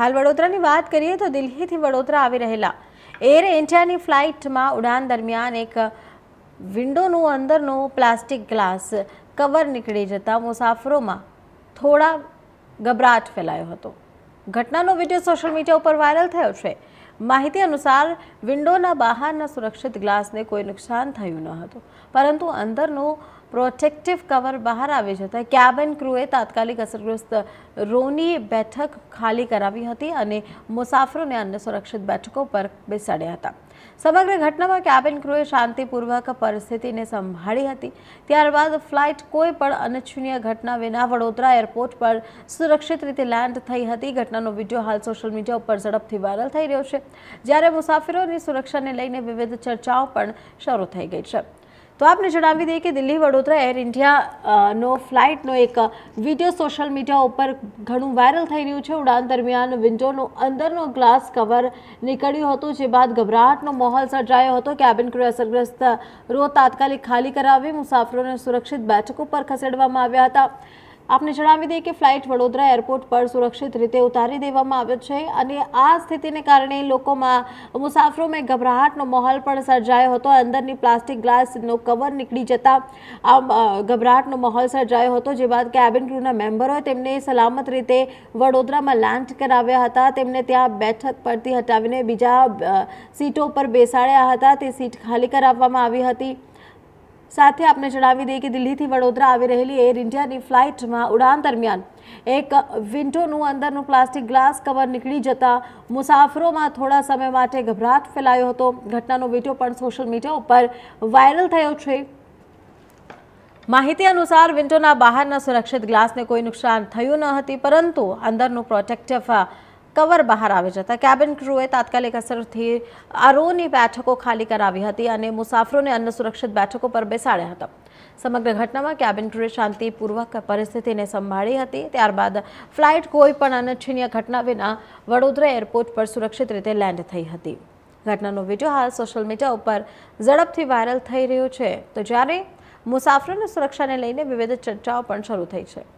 હાલ વડોદરાની વાત કરીએ તો દિલ્હીથી વડોદરા આવી રહેલા એર ઇન્ડિયાની ફ્લાઇટમાં ઉડાન દરમિયાન એક વિન્ડોનું અંદરનું પ્લાસ્ટિક ગ્લાસ કવર નીકળી જતા મુસાફરોમાં થોડા ગભરાટ ફેલાયો હતો। ઘટનાનો વિડીયો સોશિયલ મીડિયા ઉપર વાયરલ થયો છે। માહિતી અનુસાર વિન્ડોના બહારના સુરક્ષિત ગ્લાસને કોઈ નુકસાન થયું ન હતું, પરંતુ અંદરનું પ્રોટેક્ટિવ કવર બહાર આવી જતા કેબિન ક્રૂએ તાત્કાલિક અસરગ્રસ્ત રોની બેઠક ખાલી કરાવી હતી અને મુસાફરોને અન્ય સુરક્ષિત બેઠકો પર બેસાડ્યા હતા। સમગ્ર ઘટનામાં કેબિન ક્રૂએ શાંતિપૂર્વક પરિસ્થિતિને સંભાળી હતી। ત્યારબાદ ફ્લાઇટ કોઈ પણ અનિચ્છનીય ઘટના વિના વડોદરા એરપોર્ટ પર સુરક્ષિત રીતે લેન્ડ થઈ હતી। ઘટનાનો વિડીયો હાલ સોશિયલ મીડિયા ઉપર ઝડપથી વાયરલ થઈ રહ્યો છે, જ્યારે મુસાફરોની સુરક્ષાને લઈને વિવિધ ચર્ચાઓ પણ શરૂ થઈ ગઈ છે। તો આપને જણાવી દઈએ કે દિલ્હી વડોદરા એર ઇન્ડિયાનો ફ્લાઇટનો એક વિડીયો સોશિયલ મીડિયા ઉપર ઘણું વાયરલ થઈ રહ્યું છે। ઉડાન દરમિયાન વિન્ડોનો અંદરનો ગ્લાસ કવર નીકળ્યો હતો, જે બાદ ગભરાટનો માહોલ સર્જાયો હતો। કેબિન ક્રૂએ અસરગ્રસ્ત રો તાત્કાલિક ખાલી કરાવી મુસાફરોને સુરક્ષિત બેઠકો પર ખસેડવામાં આવ્યા હતા। આપને જણાવી દઈએ કે ફ્લાઇટ વડોદરા એરપોર્ટ પર સુરક્ષિત રીતે ઉતારી દેવામાં આવ્યો છે અને આ સ્થિતિને કારણે મુસાફરોમાં ગભરાટનો માહોલ પણ સર્જાયો હતો। અંદરની પ્લાસ્ટિક ગ્લાસનો કવર નીકળી જતા ગભરાટનો માહોલ સર્જાયો હતો, જે બાદ કેબિન ક્રૂના મેમ્બરોએ તેમને સલામત રીતે વડોદરામાં લેન્ડ કરાવ્યા હતા। તેમને ત્યાં બેઠક પરથી હટાવીને બીજા સીટો પર બેસાડ્યા હતા। તે સીટ ખાલી કરાવવામાં આવી હતી। સાથે આપને જણાવી દઈએ કે દિલ્હીથી વડોદરા આવી રહેલી એર ઇન્ડિયાની ફ્લાઇટમાં ઉડાન દરમિયાન એક વિન્ડોનું અંદરનું પ્લાસ્ટિક ગ્લાસ કવર નીકળી જતા મુસાફરોમાં થોડા સમય માટે ગભરાટ ફેલાયો હતો। ઘટનાનો વિડીયો પણ સોશિયલ મીડિયા ઉપર વાયરલ થયો છે। માહિતી અનુસાર વિન્ડોના બહારના સુરક્ષિત ગ્લાસને કોઈ નુકસાન થયું ન હતું, પરંતુ અંદરનું પ્રોટેક્ટિવ કવર બહાર આવી જતા કેબિન ક્રૂએ તાત્કાલિક અસરથી આરોની બેઠકો ખાલી કરાવી હતી અને મુસાફરોને અન્ય સુરક્ષિત બેઠકો પર બેસાડ્યા હતા। સમગ્ર ઘટનામાં કેબિન ક્રૂએ શાંતિપૂર્વક પરિસ્થિતિને સંભાળી હતી। ત્યારબાદ ફ્લાઇટ કોઈ પણ અનિચ્છનીય ઘટના વિના વડોદરા એરપોર્ટ પર સુરક્ષિત રીતે લેન્ડ થઈ હતી। ઘટનાનો વિડીયો હાલ સોશિયલ મીડિયા ઉપર ઝડપથી વાયરલ થઈ રહ્યો છે, તો જ્યારે મુસાફરોની સુરક્ષાને લઈને વિવિધ ચર્ચાઓ પણ શરૂ થઈ છે।